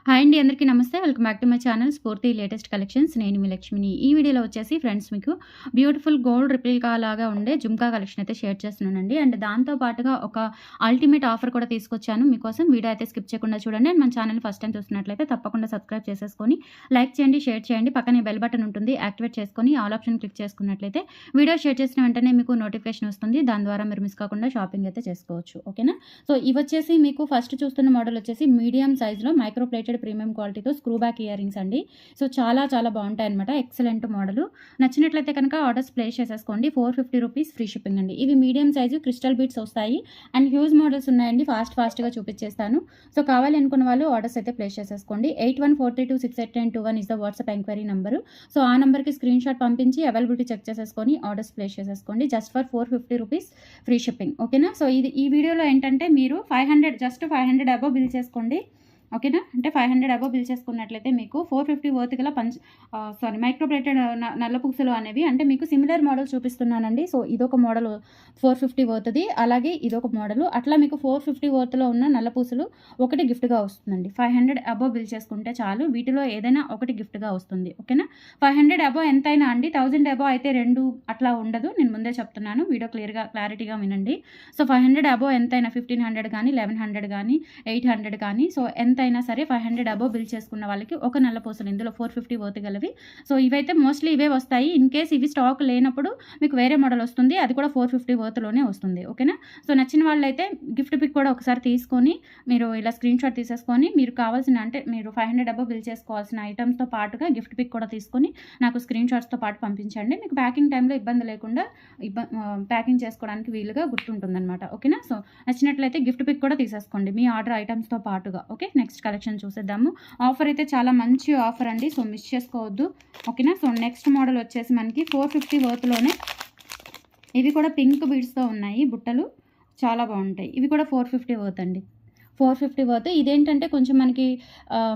Hi అండి, అందరికీ నమస్తే. Welcome back to my channel స్ఫూర్తి లేటెస్ట్ కలెక్షన్స్. నేను మీ లక్ష్మిని. ఈ వీడియోలో వచ్చేసి ఫ్రెండ్స్ మీకు బ్యూటిఫుల్ గోల్డ్ రిప్లికా లాగా ఉండే జుమ్కా కలెక్షన్ అయితే షేర్ చేస్తున్నానండి. అండ్ దాంతో పాటుగా ఒక అల్టిమేట్ ఆఫర్ కూడా తీసుకొచ్చాను మీకోసం. వీడియో అయితే స్కిప్ చేయకుండా చూడండి. అండ్ మన ఛానల్ ఫస్ట్ టైం చూస్తున్నట్లయితే తప్పకుండా సబ్స్క్రైబ్ చేసేసుకొని లైక్ చేయండి, షేర్ చేయండి. పక్కనే బెల్ బటన్ ఉంటుంది, యాక్టివేట్ చేసుకొని ఆల్ ఆప్షన్ క్లిక్ చేసుకున్నట్లయితే వీడియో షేర్ చేసిన వెంటనే మీకు నోటిఫికేషన్ వస్తుంది. దాని ద్వారా మీరు మిస్ కాకుండా షాపింగ్ అయితే చేసుకోవచ్చు. ఓకేనా? సో ఇవి వచ్చేసి మీకు ఫస్ట్ చూస్తున్న మోడల్ వచ్చేసి మీడియం సైజ్లో మైక్రో ప్లేటెడ్ ప్రీమియం క్వాలిటీతో స్క్రూ బ్యాక్ ఇయర్ రింగ్స్ అండి. సో చాలా బాగుంటాయి అనమాట. Excellent model. నచ్చినట్లయితే కనుక ఆర్డర్స్ ప్లేస్ చేసేసుకోండి. 450 రూపీస్ ఫ్రీ షిప్పింగ్ అండి. ఇవి మీడియం సైజు క్రిస్టల్ బీట్స్ వస్తాయి అండ్ హ్యూజ్ మోడల్స్ ఉన్నాయండి. ఫాస్ట్గా చూపించేస్తాను. సో కావాలి అనుకున్న వాళ్ళు ఆర్డర్స్ అయితే ప్లేస్ చేసేసుకోండి. 8143268921 is the WhatsApp enquiry number. So ఆ నెంబర్కి స్క్రీన్ షాట్ పంపించి అవైలబిలిటీ చెక్ చేసేసుకొని ఆర్డర్స్ ప్లేస్ చేసేసుకోండి. Just for 450 rupees free shipping. ఓకేనా? సో ఈ వీడియోలో ఏంటంటే మీరు 500 అబోవ్ బిల్ చేసుకోండి. ఓకేనా? అంటే 500 అబోవ్ బిల్ చేసుకున్నట్లయితే మీకు 450 వర్త్ గల మైక్రో ప్లేటెడ్ నల్ల పూసలు అనేవి, అంటే మీకు సిమిలర్ మోడల్ చూపిస్తున్నానండి. సో ఇదొక మోడల్ 450 వర్త్ది, అలాగే ఇదొక మోడల్. అట్లా మీకు 450 వర్త్లో ఉన్న నల్ల పూసలు ఒకటి గిఫ్ట్గా వస్తుందండి. 500 అబోవ్ బిల్ చేసుకుంటే చాలు, వీటిలో ఏదైనా ఒకటి గిఫ్ట్గా వస్తుంది. ఓకేనా? 500 అబోవ్ ఎంతైనా అండి. 1000 అబోవ్ అయితే రెండు అట్లా ఉండదు. నేను ముందే చెప్తున్నాను, వీడియో క్లారిటీగా వినండి. సో 500 అబోవ్ ఎంతైనా 1500 కానీ 1100 కానీ 800 కానీ సో ఎంతైనా సరే 500 అబోవ్ బిల్ చేసుకున్న వాళ్ళకి ఒక నల్ల పూసలు ఇందులో 450 వర్త్ గలవి. సో ఇవైతే మోస్ట్లీ ఇవే వస్తాయి. ఇన్ కేస్ ఇవి స్టాక్ లేనప్పుడు మీకు వేరే మోడల్ వస్తుంది, అది కూడా 450 వర్త్లోనే వస్తుంది. ఓకేనా? సో నచ్చిన వాళ్ళైతే గిఫ్ట్ పిక్ కూడా ఒకసారి తీసుకొని మీరు ఇలా స్క్రీన్ షాట్ తీసేసుకొని మీరు కావాల్సిన, అంటే మీరు 500 అబోవ్ బిల్ చేసుకోవాల్సిన ఐటమ్స్తో పాటుగా గిఫ్ట్ పిక్ కూడా తీసుకొని నాకు స్క్రీన్ షాట్స్తో పాటు పంపించండి. మీకు ప్యాకింగ్ టైంలో ఇబ్బంది లేకుండా ప్యాకింగ్ చేసుకోవడానికి వీలుగా గుర్తుంటుందన్నమాట. ఓకేనా? సో నచ్చినట్లయితే గిఫ్ట్ పిక్ కూడా తీసేసుకోండి మీ ఆర్డర్ ఐటమ్స్తో పాటుగా. ఓకే, నెక్స్ట్ కలెక్షన్ చూసేద్దాము. ఆఫర్ అయితే చాలా మంచి ఆఫర్ అండి. సో మిస్ చేసుకోవద్దు. ఓకేనా? సో నెక్స్ట్ మోడల్ వచ్చేసి మనకి 450 వర్త్లోనే ఇవి కూడా పింక్ బీడ్స్తో ఉన్నాయి బుట్టలు, చాలా బాగుంటాయి. ఇవి కూడా 450 వర్త్ అండి. 450 వర్త్. ఇదేంటంటే కొంచెం మనకి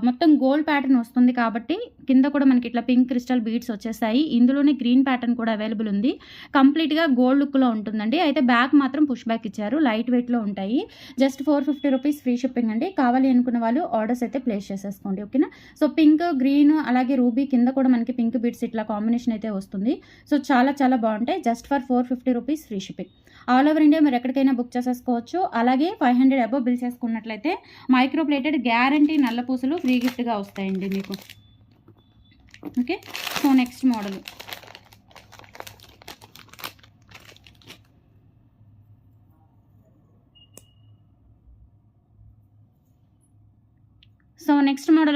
మొత్తం గోల్డ్ ప్యాటర్న్ వస్తుంది కాబట్టి కింద కూడా మనకి ఇట్లా పింక్ క్రిస్టల్ బీడ్స్ వచ్చేసాయి. ఇందులోనే గ్రీన్ ప్యాటర్న్ కూడా అవైలబుల్ ఉంది. కంప్లీట్గా గోల్డ్ లుక్లో ఉంటుందండి. అయితే బ్యాక్ మాత్రం పుష్ బ్యాక్ ఇచ్చారు, లైట్ వెయిట్లో ఉంటాయి. జస్ట్ 450 రూపీస్ ఫ్రీ షిప్పింగ్ అండి. కావాలి అనుకున్న వాళ్ళు ఆర్డర్స్ అయితే ప్లేస్ చేసేసుకోండి. ఓకేనా? సో పింక్, గ్రీన్, అలాగే రూబీ, కింద కూడా మనకి పింక్ బీడ్స్ ఇట్లా కాంబినేషన్ అయితే వస్తుంది. సో చాలా బాగుంటాయి. Just for 450 rupees free shipping. All over India మీరు ఎక్కడికైనా బుక్ చేసేసుకోవచ్చు. అలాగే 500 అబోవ్ బిల్ చేసుకున్నట్లయితే మైక్రో ప్లేటెడ్ గ్యారంటీ నల్ల పూసలు ఫ్రీ గిఫ్ట్గా వస్తాయండి మీకు. ఓకే, సో నెక్స్ట్ మోడల్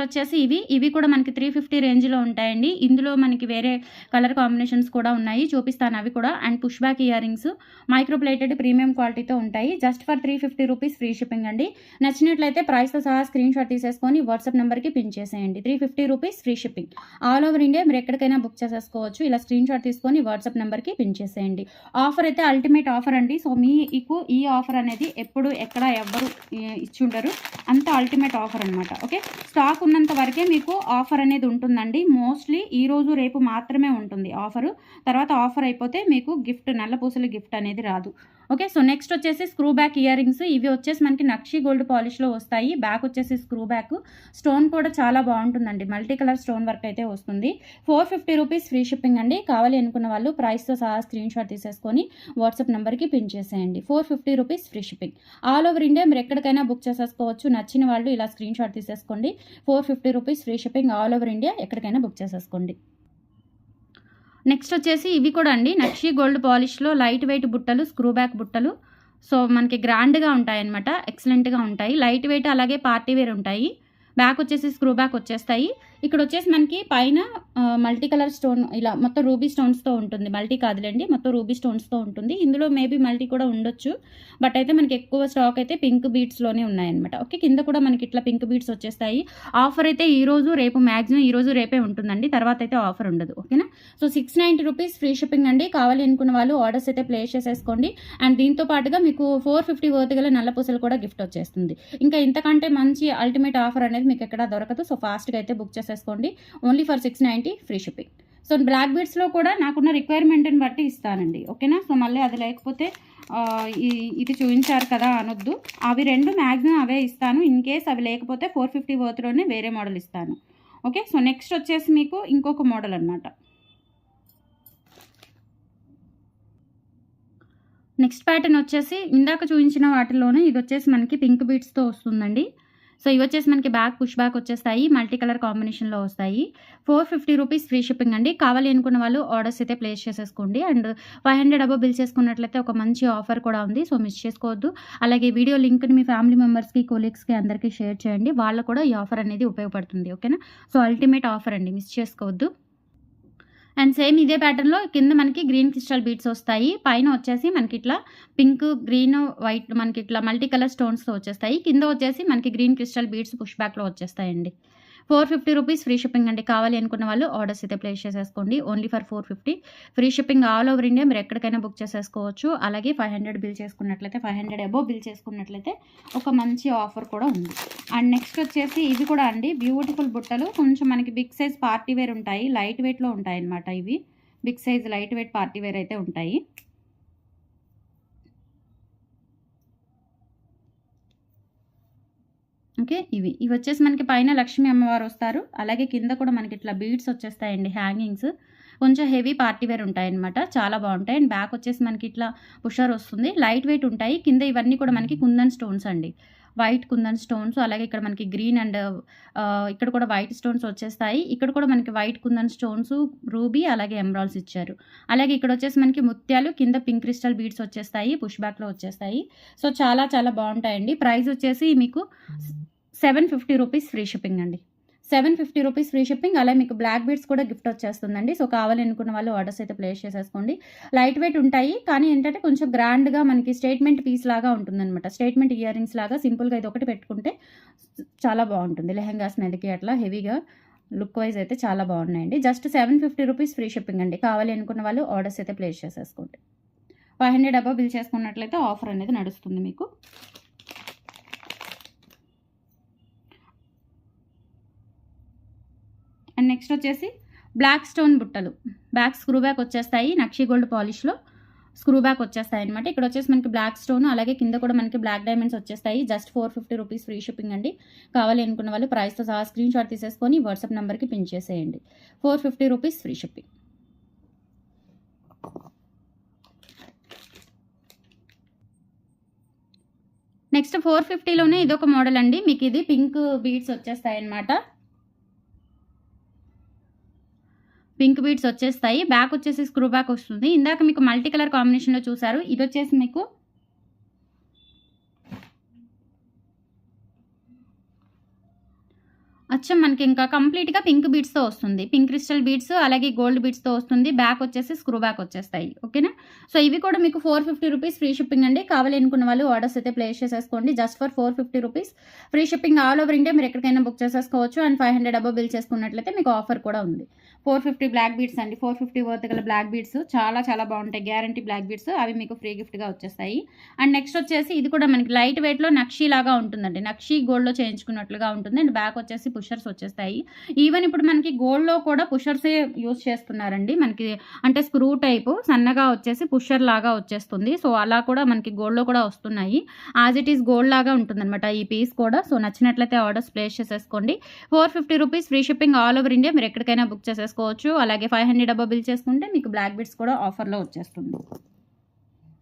వచ్చేసి ఇవి కూడా మనకి 350 రేంజ్లో ఉంటాయండి. ఇందులో మనకి వేరే కలర్ కాంబినేషన్స్ కూడా ఉన్నాయి, చూపిస్తాను అవి కూడా. And push back ear rings micro plated premium క్వాలిటీతో ఉంటాయి. Just for 350 rupees free shipping అండి. నచ్చినట్లయితే ప్రైస్తో సహా స్క్రీన్ షాట్ తీసేసుకొని వాట్సాప్ నెంబర్కి పిన్ చేసేయండి. 350 rupees free shipping. All over India మీరు ఎక్కడికైనా బుక్ చేసేసుకోవచ్చు. ఇలా స్క్రీన్ షాట్ తీసుకొని వాట్సాప్ నెంబర్కి పిన్ చేసేయండి. ఆఫర్ అయితే అల్టిమేట్ ఆఫర్ అండి. సో మీకు ఈ ఆఫర్ అనేది ఎప్పుడు ఎక్కడ ఎవ్వరు ఇచ్చి ఉండరు, అంత అల్టిమేట్ ఆఫర్ అనమాట. ఓకే, స్టాక్ ఉన్నంత వరకే మీకు ఆఫర్ అనేది ఉంటుందండి. మోస్ట్లీ ఈరోజు రేపు మాత్రమే ఉంటుంది ఆఫరు. తర్వాత ఆఫర్ అయిపోతే మీకు గిఫ్ట్, నల్ల పూసల గిఫ్ట్ అనేది రాదు. ఓకే, సో నెక్స్ట్ వచ్చేసి స్క్రూ బ్యాక్ ఇయర్ రింగ్స్. ఇవి వచ్చేసి మనకి నక్షి గోల్డ్ పాలిష్లో వస్తాయి. బ్యాక్ వచ్చేసి స్క్రూ బ్యాక్, స్టోన్ కూడా చాలా బాగుంటుందండి. మల్టీ కలర్ స్టోన్ వర్క్ అయితే వస్తుంది. 450 రూపీస్ ఫ్రీ షిప్పింగ్ అండి. కావాలి అనుకున్న వాళ్ళు ప్రైస్తో సహా స్క్రీన్ షాట్ తీసేసుకొని వాట్సాప్ నెంబర్కి పిన్ చేసేయండి. 450 rupees free shipping. All over India మీరు ఎక్కడికైనా బుక్ చేసేసుకోవచ్చు. నచ్చిన వాళ్ళు ఇలా స్క్రీన్ షాట్ తీసేసుకోండి. 450 rupees free shipping. All over India ఎక్కడికైనా బుక్ చేసేసుకోండి. నెక్స్ట్ వచ్చేసి ఇవి కూడా అండి నక్షి గోల్డ్ పాలిష్లో లైట్ వెయిట్ బుట్టలు, స్క్రూ బ్యాక్ బుట్టలు. సో మనకి గ్రాండ్గా ఉంటాయన్నమాట, ఎక్సలెంట్గా ఉంటాయి. లైట్ వెయిట్ అలాగే పార్టీ వేర్ ఉంటాయి. బ్యాక్ వచ్చేసి స్క్రూ బ్యాక్ వచ్చేస్తాయి. ఇక్కడ వచ్చేసి మనకి పైన మల్టీ కలర్ స్టోన్, ఇలా మొత్తం రూబీ స్టోన్స్తో ఉంటుంది. మల్టీ కాదులేండి, మొత్తం రూబీ స్టోన్స్తో ఉంటుంది. ఇందులో మేబీ మల్టీ కూడా ఉండొచ్చు, బట్ అయితే మనకి ఎక్కువ స్టాక్ అయితే పింక్ బీడ్స్లోనే ఉన్నాయన్నమాట. ఓకే, కింద కూడా మనకి ఇట్లా పింక్ బీడ్స్ వచ్చేస్తాయి. ఆఫర్ అయితే ఈరోజు రేపు, మ్యాక్సిమం ఈరోజు రేపే ఉంటుందండి, తర్వాత అయితే ఆఫర్ ఉండదు. ఓకేనా? సో 690 రూపీస్ ఫ్రీ షిప్పింగ్ అండి. కావాలి అనుకున్న వాళ్ళు ఆర్డర్స్ అయితే ప్లేస్ చేసేసుకోండి. అండ్ దీంతో పాటుగా మీకు 450 వర్త్ గల నల్ల పూసలు కూడా గిఫ్ట్ వచ్చేస్తుంది. ఇంకా ఇంతకంటే మంచి అల్టిమేట్ ఆఫర్ అనేది మీకు ఎక్కడ దొరకదు. సో ఫాస్ట్గా అయితే బుక్ చేసేసుకోండి. Only for 690 free shipping. So black బీడ్స్లో కూడా నాకున్న రిక్వైర్మెంట్ని బట్టి ఇస్తానండి. ఓకేనా? సో మళ్ళీ అది లేకపోతే ఇది చూపించారు కదా అనొద్దు. అవి 2 మ్యాక్సిమం అవే ఇస్తాను. ఇన్ కేస్ అవి లేకపోతే 450 వర్త్‌లోనే వేరే మోడల్ ఇస్తాను. ఓకే. సో నెక్స్ట్ వచ్చేసి మీకు ఇంకొక మోడల్ అనమాట. నెక్స్ట్ ప్యాటర్న్ వచ్చేసి ఇందాక చూపించిన వాటిలోనే ఇది వచ్చేసి మనకి పింక్ బీడ్స్తో వస్తుందండి. సో ఇవి వచ్చేసి మనకి బ్యాక్ పుష్ బ్యాక్ వచ్చేస్తాయి, మల్టీ కలర్ కాంబినేషన్లో వస్తాయి. 450 రూపీస్ ఫ్రీ షిప్పింగ్ అండి. కావాలి అనుకున్న వాళ్ళు ఆర్డర్స్ అయితే ప్లేస్ చేసేసుకోండి. అండ్ 500 అబవ్ బిల్ చేసుకున్నట్లయితే ఒక మంచి ఆఫర్ కూడా ఉంది. సో మిస్ చేసుకోవద్దు. అలాగే వీడియో లింక్ని మీ ఫ్యామిలీ మెంబర్స్కి, కొలీగ్స్కి అందరికీ షేర్ చేయండి. వాళ్ళకు కూడా ఈ ఆఫర్ అనేది ఉపయోగపడుతుంది. ఓకేనా. సో అల్టిమేట్ ఆఫర్ అండి, మిస్ చేసుకోవద్దు. అండ్ సేమ్ ఇదే ప్యాటర్న్లో కింద మనకి గ్రీన్ క్రిస్టల్ బీడ్స్ వస్తాయి. పైన వచ్చేసి మనకి ఇట్లా పింక్, గ్రీన్, వైట్ మనకి ఇట్లా మల్టీ కలర్ స్టోన్స్తో వచ్చేస్తాయి. కింద వచ్చేసి మనకి గ్రీన్ క్రిస్టల్ బీడ్స్ పుష్ బ్యాక్లో వచ్చేస్తాయండి. 450 రూపీస్ ఫ్రీ షిప్పింగ్ అండి. కావాలి అనుకున్న వాళ్ళు ఆర్డర్స్ అయితే ప్లేస్ చేసేసుకోండి. Only for 450 free shipping all over India. మీరు ఎక్కడికైనా బుక్ చేసేసుకోవచ్చు. అలాగే 500 బిల్ చేసుకున్నట్లయితే, 500 అబోవ్ బిల్ చేసుకున్నట్లయితే ఒక మంచి ఆఫర్ కూడా ఉంది. అండ్ నెక్స్ట్ వచ్చేసి ఇవి కూడా అండి బ్యూటిఫుల్ బుట్టలు. కొంచెం మనకి బిగ్ సైజ్ పార్టీ వేర్ ఉంటాయి, లైట్ వెయిట్లో ఉంటాయి అన్నమాట. ఇవి big size light weight party wear అయితే ఉంటాయి. ఓకే. ఇవి వచ్చేసి మనకి పైన లక్ష్మీ అమ్మవారు వస్తారు. అలాగే కింద కూడా మనకి ఇట్లా బీడ్స్ వచ్చేస్తాయండి, హ్యాంగింగ్స్. కొంచెం హెవీ పార్టీ వేర్ ఉంటాయన్నమాట. చాలా బాగుంటాయి. అండ్ బ్యాక్ వచ్చేసి మనకి ఇట్లా పుషర్ వస్తుంది. లైట్ వెయిట్ ఉంటాయి. కింద ఇవన్నీ కూడా మనకి కుందన్ స్టోన్స్ అండి, వైట్ కుందన్ స్టోన్స్. అలాగే ఇక్కడ మనకి గ్రీన్ అండ్ ఇక్కడ కూడా వైట్ స్టోన్స్ వచ్చేస్తాయి. ఇక్కడ కూడా మనకి వైట్ కుందన్ స్టోన్స్, రూబీ, అలాగే ఎమరాల్డ్స్ ఇచ్చారు. అలాగే ఇక్కడ వచ్చేసి మనకి ముత్యాలు, కింద పింక్ క్రిస్టల్ బీడ్స్ వచ్చేస్తాయి, పుష్ బ్యాక్లో వచ్చేస్తాయి. సో చాలా చాలా బాగుంటాయండి. ప్రైస్ వచ్చేసి మీకు 750 రూపీస్ ఫ్రీ షిప్పింగ్ అండి. 750 రూపీస్ ఫ్రీ షిప్పింగ్. అలా మీకు బ్లాక్ బీడ్స్ కూడా గిఫ్ట్ వచ్చేస్తుందండి. సో కావాలి అనుకున్న వాళ్ళు ఆర్డర్స్ అయితే ప్లేస్ చేసేసుకోండి. లైట్ వెయిట్ ఉంటాయి, కానీ ఏంటంటే కొంచెం గ్రాండ్గా మనకి స్టేట్మెంట్ పీస్ లాగా ఉంటుందన్నమాట. స్టేట్మెంట్ ఇయర్ రింగ్స్ లాగా సింపుల్గా ఇది ఒకటి పెట్టుకుంటే చాలా బాగుంటుంది. లెహెంగాస్ మీదకి అట్లా హెవీగా లుక్ వైజ్ అయితే చాలా బాగున్నాయండి. జస్ట్ 750 రూపీస్ ఫ్రీ షిప్పింగ్ అండి. కావాలి అనుకున్న వాళ్ళు ఆర్డర్స్ అయితే ప్లేస్ చేసేసుకోండి. 500 అబవ్ బిల్ చేసుకున్నట్లయితే ఆఫర్ అనేది నడుస్తుంది మీకు. అండ్ నెక్స్ట్ వచ్చేసి బ్లాక్ స్టోన్ బుట్టలు. బ్యాక్ స్క్రూ బ్యాక్ వచ్చేస్తాయి, నక్షి గోల్డ్ పాలిష్లో స్క్రూ బ్యాక్ వచ్చేస్తాయి అనమాట. ఇక్కడ వచ్చేసి మనకి బ్లాక్ స్టోన్, అలాగే కింద కూడా మనకి బ్లాక్ డైమండ్స్ వచ్చేస్తాయి. జస్ట్ 450 రూపీస్ ఫ్రీ షిప్పింగ్ అండి. కావాలి అనుకున్న వాళ్ళు ప్రైస్తో సహా స్క్రీన్ షాట్ తీసేసుకొని వాట్సాప్ నెంబర్కి పిన్ చేసేయండి. 450 రూపీస్ ఫ్రీ షిప్పింగ్. నెక్స్ట్ 450లోనే ఇదొక మోడల్ అండి. మీకు ఇది పింక్ బీడ్స్ వచ్చేస్తాయి అనమాట. పింక్ బీడ్స్ వచ్చేస్తాయి. బ్యాక్ వచ్చేసి స్క్రూ బ్యాక్ వస్తుంది. ఇందాక మీకు మల్టీ కలర్ కాంబినేషన్లో చూసారు. ఇది వచ్చేసి మీకు అచ్చం మనకి ఇంకా కంప్లీట్గా పింక్ బీడ్స్తో వస్తుంది. పింక్ క్రిస్టల్ బీడ్స్, అలాగే గోల్డ్ బీడ్స్తో వస్తుంది. బ్యాక్ వచ్చేసి స్క్రూ బ్యాక్ వచ్చేస్తాయి. ఓకేనా. సో ఇవి కూడా మీకు 450 రూపీస్ ఫ్రీ షిప్పింగ్ అండి. కావాలి అనుకున్న వాళ్ళు ఆర్డర్స్ అయితే ప్లేస్ చేసేసుకోండి. Just for 450 rupees free shipping all over India. మీరు ఎక్కడికైనా బుక్ చేసేసుకోవచ్చు. అండ్ 500 అబవ్ బిల్ చేసుకున్నట్లయితే మీకు ఆఫర్ కూడా ఉంది. 450 బ్లాక్ బీడ్స్ అండి. 450 వర్త్ గల బ్లాక్ బీడ్స్ చాలా చాలా బాగుంటాయి. Guarantee black beads. అవి మీకు ఫ్రీ గిఫ్ట్గా వచ్చేస్తాయి. అండ్ నెక్స్ట్ వచ్చేసి ఇది కూడా మనకి లైట్ వెయిట్లో నక్షీ లాగా ఉంటుందండి. నక్షీ గోల్డ్లో చేయించుకున్నట్లుగా ఉంటుంది. అండ్ బ్యాక్ వచ్చేసి పుషర్స్ వచ్చేస్తాయి. ఈవెన్ ఇప్పుడు మనకి గోల్డ్లో కూడా పుషర్సే యూస్ చేస్తున్నారండి. మనకి అంటే స్క్రూ టైపు సన్నగా వచ్చేసి పుషర్ లాగా వచ్చేస్తుంది. సో అలా కూడా మనకి గోల్డ్లో కూడా వస్తున్నాయి. యాజ్ ఇట్ ఈస్ గోల్డ్ లాగా ఉంటుందన్నమాట ఈ పీస్ కూడా. సో నచ్చినట్లయితే ఆర్డర్స్ ప్లేస్ చేసేసుకోండి. 450 rupees free shipping all over India. మీరు ఎక్కడికైనా బుక్ చేసేసుకోవచ్చు. అలాగే 500 డబ్బా బిల్ చేసుకుంటే మీకు బ్లాక్ బీడ్స్ కూడా ఆఫర్లో వచ్చేస్తుంది.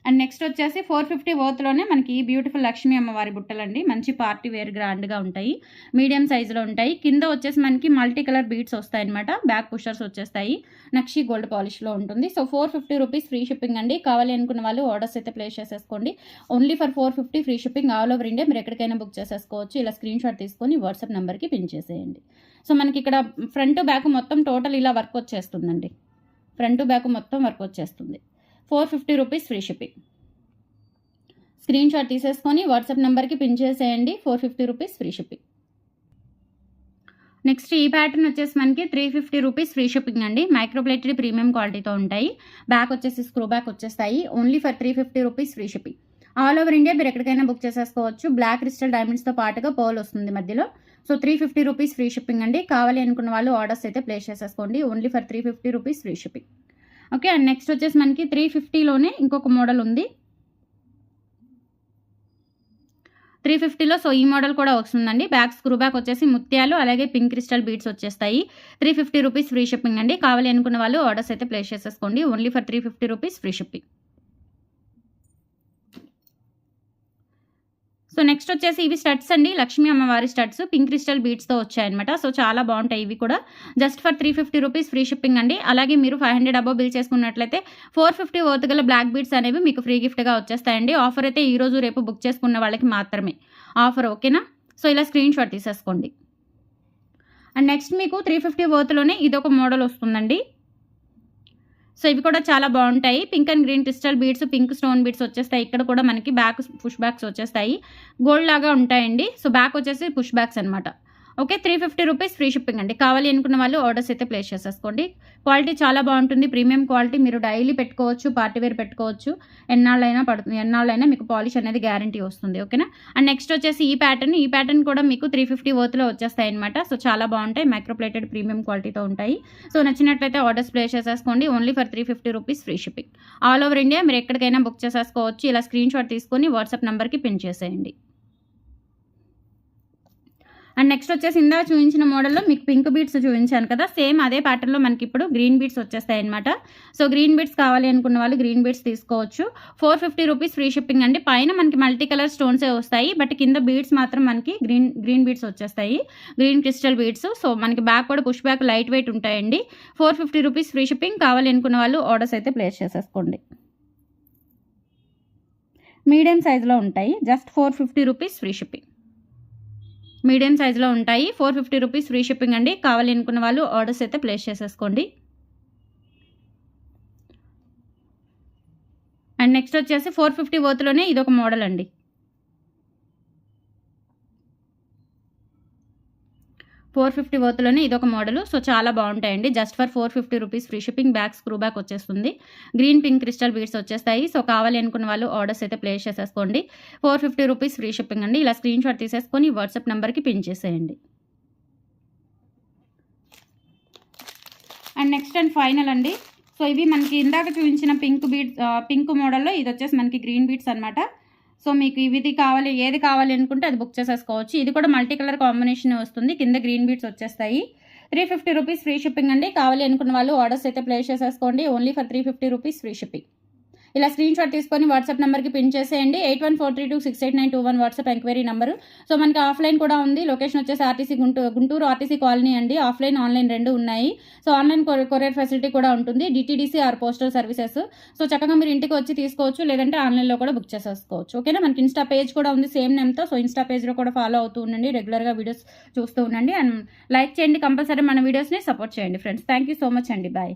అండ్ నెక్స్ట్ వచ్చేసి 450 వర్త్లోనే మనకి బ్యూటిఫుల్ లక్ష్మీ అమ్మవారి బుట్టలండి. మంచి పార్టీ వేర్ గ్రాండ్గా ఉంటాయి. మీడియం సైజులో ఉంటాయి. కింద వచ్చేసి మనకి మల్టీ కలర్ బీడ్స్ వస్తాయి అనమాట. బ్యాక్ పుషర్స్ వచ్చేస్తాయి. నక్షి గోల్డ్ పాలిష్లో ఉంటుంది. సో 450 రూపీస్ ఫ్రీ షిప్పింగ్ అండి. కావాలి అనుకున్న వాళ్ళు ఆర్డర్స్ అయితే ప్లేస్ చేసేసుకోండి. Only for 450 free shipping all over India. మీరు ఎక్కడికైనా బుక్ చేసేసుకోవచ్చు. ఇలా స్క్రీన్ షాట్ తీసుకొని వాట్సాప్ నెంబర్కి పిన్ చేసేయండి. సో మనకి ఇక్కడ ఫ్రంట్ బ్యాక్ మొత్తం టోటల్ ఇలా వర్క్ వచ్చేస్తుందండి. ఫ్రంట్ బ్యాక్ మొత్తం వర్క్ వచ్చేస్తుంది. 450 rupees free shipping. Screen shot తీసేసుకొని వాట్సాప్ నెంబర్కి పిన్ చేసేయండి. 450 రూపీస్ ఫ్రీ షిప్పింగ్. నెక్స్ట్ ఈ ప్యాటర్న్ వచ్చేసి మనకి 350 రూపీస్ ఫ్రీ షిప్పింగ్ అండి. మైక్రోప్లేటెడ్ ప్రీమియం క్వాలిటీతో ఉంటాయి. బ్యాక్ వచ్చేసి స్క్రూ బ్యాక్ వచ్చేస్తాయి. Only for 350 rupees free shipping. All over India మీరు ఎక్కడికైనా బుక్ చేసేసుకోవచ్చు. బ్లాక్ క్రిస్టల్ డైమండ్స్తో పాటుగా పర్ల్ వస్తుంది మధ్యలో. సో 350 రూపీస్ ఫ్రీ షిప్పింగ్ అండి. కావాలి అనుకున్న వాళ్ళు ఆర్డర్స్ అయితే ప్లేస్ చేసేసుకోండి. Only for 350 rupees free shipping. Okay. And next వచ్చేసి మనకి 350లోనే ఇంకొక మోడల్ ఉంది. 350లో సో ఈ మోడల్ కూడా వస్తుందండి. బ్యాక్ స్క్రూ బ్యాక్ వచ్చేసి ముత్యాలు అలాగే పింక్ క్రిస్టల్ బీడ్స్ వచ్చేస్తాయి. 350 రూపీస్ ఫ్రీ షిప్పింగ్ అండి. కావాలి అనుకున్న వాళ్ళు ఆర్డర్స్ అయితే ప్లేస్ చేసేసుకోండి. Only for 350 rupees free shipping. So next వచ్చేసి ఇవి స్టడ్స్ అండి. లక్ష్మీ అమ్మవారి స్టడ్స్ పింక్ క్రిస్టల్ బీడ్స్తో వచ్చాయన్నమాట. సో చాలా బాగుంటాయి ఇవి కూడా. Just for 350 rupees free shipping అండి. అలాగే మీరు 500 అబోవ్ బిల్ చేసుకున్నట్లయితే 450 వర్త్ గల బ్లాక్ బీడ్స్ అనేవి మీకు ఫ్రీ గిఫ్ట్గా వచ్చేస్తాయండి. ఆఫర్ అయితే ఈ రోజు రేపు బుక్ చేసుకున్న వాళ్ళకి మాత్రమే ఆఫర్, ఓకేనా? సో ఇలా స్క్రీన్ షాట్ తీసేసుకోండి. అండ్ నెక్స్ట్ మీకు 350 వర్త్లోనే ఇదొక మోడల్ వస్తుందండి. సో ఇవి కూడా చాలా బాగుంటాయి. Pink and green crystal beads, pink stone beads వచ్చేస్తాయి. ఇక్కడ కూడా మనకి బ్యాక్ పుష్ బ్యాక్స్ వచ్చేస్తాయి. గోల్డ్ లాగా ఉంటాయండి. సో బ్యాక్ వచ్చేసి పుష్ బ్యాక్స్ అనమాట. ఓకే, 350 రూపీస్ ఫ్రీ షిప్పింగ్ అండి. కావాలి అనుకున్న వాళ్ళు ఆర్డర్స్ అయితే ప్లేస్ చేసేసుకోండి. క్వాలిటీ చాలా బాగుంటుంది, ప్రీమియం క్వాలిటీ. మీరు డైలీ పెట్టుకోవచ్చు, పార్టీ వేర్ పెట్టుకోవచ్చు. ఎన్నాళ్ళైనా మీకు పాలిష్ అనేది గ్యారంటీ వస్తుంది, ఓకేనా? అండ్ నెక్స్ట్ వచ్చేసి ఈ ప్యాటర్న్ కూడా మీకు 350 వర్త్లో వచ్చేస్తాయి అనమాట. సో చాలా బాగుంటాయి, మైక్రోప్లేటెడ్ ప్రీమియం క్వాలిటీతో ఉంటాయి. సో నచ్చినట్లయితే ఆర్డర్స్ ప్లేస్ చేసేసుకోండి. Only for 350 rupees free shipping. All over India మీరు ఎక్కడికైనా బుక్ చేసేసుకోవచ్చు. ఇలా స్క్రీన్ షాట్ తీసుకొని వాట్సాప్ నెంబర్కి పిన్ చేసేయండి. అండ్ నెక్స్ట్ వచ్చేసి ఇందాక చూపించిన మోడల్లో మీకు పింక్ బీడ్స్ చూపించాను కదా, సేమ్ అదే ప్యాటర్న్లో మనకి ఇప్పుడు గ్రీన్ బీడ్స్ వచ్చేస్తాయి అనమాట. సో గ్రీన్ బీడ్స్ కావాలి అనుకున్న వాళ్ళు గ్రీన్ బీడ్స్ తీసుకోవచ్చు. 450 రూపీస్ ఫ్రీ షిప్పింగ్ అండి. పైన మనకి మల్టీ కలర్ స్టోన్సే వస్తాయి, బట్ కింద బీడ్స్ మాత్రం మనకి గ్రీన్ బీడ్స్ వచ్చేస్తాయి, గ్రీన్ క్రిస్టల్ బీడ్స్. సో మనకి బ్యాక్ కూడా పుష్ బ్యాక్ లైట్ వెయిట్ ఉంటాయండి. 450 రూపీస్ ఫ్రీ షిప్పింగ్. కావాలి అనుకున్న వాళ్ళు ఆర్డర్స్ అయితే ప్లేస్ చేసేసుకోండి. మీడియం సైజులో ఉంటాయి. Just 450 rupees free shipping. Medium సైజులో ఉంటాయి. 450 రూపీస్ ఫ్రీ షిప్పింగ్ అండి. కావాలి అనుకున్న వాళ్ళు ఆర్డర్స్ అయితే ప్లేస్ చేసేసుకోండి. అండ్ నెక్స్ట్ వచ్చేసి 450 వర్త్లోనే ఇదొక మోడల్ అండి. 450 వర్త్లోనే ఇదొక మోడల్. సో చాలా బాగుంటాయండి. Just for 450 rupees free shipping. Back screw back వచ్చేస్తుంది. గ్రీన్ పింక్ క్రిస్టల్ బీడ్స్ వచ్చేస్తాయి. సో కావాలి అనుకున్న వాళ్ళు ఆర్డర్స్ అయితే ప్లేస్ చేసేసుకోండి. 450 రూపీస్ ఫ్రీ షిప్పింగ్ అండి. ఇలా స్క్రీన్ షాట్ తీసేసుకొని వాట్సాప్ నెంబర్కి పిన్ చేసేయండి. అండ్ నెక్స్ట్ అండ్ ఫైనల్ అండి. సో ఇవి మనకి ఇందాక చూపించిన పింక్ మోడల్లో ఇది వచ్చేసి మనకి గ్రీన్ బీడ్స్ అనమాట. సో మీకు ఏది కావాలి అనుకుంటే అది బుక్ చేసేసుకోవచ్చు. ఇది కూడా మల్టీ కలర్ కాంబినేషన్ వస్తుంది. కింద గ్రీన్ బీడ్స్ వచ్చేస్తాయి. 350 రూపీస్ ఫ్రీ షిప్పింగ్ అండి. కావాలి అనుకున్న వాళ్ళు ఆర్డర్స్ అయితే ప్లేస్ చేసేసుకోండి. Only for 350 rupees free shipping. ఇలా స్క్రీన్ షాట్ తీసుకొని వాట్సాప్ నెంబర్కి పిన్ చేసేయండి. 8143268921 వాట్సాప్ ఎంక్వైరీ నెంబరు. సో మనకి ఆఫ్లైన్ కూడా ఉంది. లొకేషన్ వచ్చేసి ఆర్టీసీ గుంటూరు ఆర్టీసీ కాలనీ అండి. ఆఫ్లైన్ ఆన్లైన్ రెండు ఉన్నాయి. సో ఆన్లైన్ కొరియర్ ఫెసిలిటీ కూడా ఉంటుంది. DTDC or postal services. So చక్కగా మీరు ఇంటికి వచ్చి తీసుకోవచ్చు, లేదంటే ఆన్లైన్లో కూడా బుక్ చేసేసుకోవచ్చు, ఓకేనా? మనకి ఇన్స్టా పేజ్ కూడా ఉంది సేమ్ నేమ్తో. సో ఇన్స్టా పేజ్లో కూడా ఫాలో అవుతూ ఉండండి. రెగ్యులర్గా వీడియోస్ చూస్తూ ఉండండి. అండ్ లైక్ చేయండి, కంపల్సరీ మన వీడియోస్ని సపోర్ట్ చేయండి friends. Thank you so much అండి. బాయ్.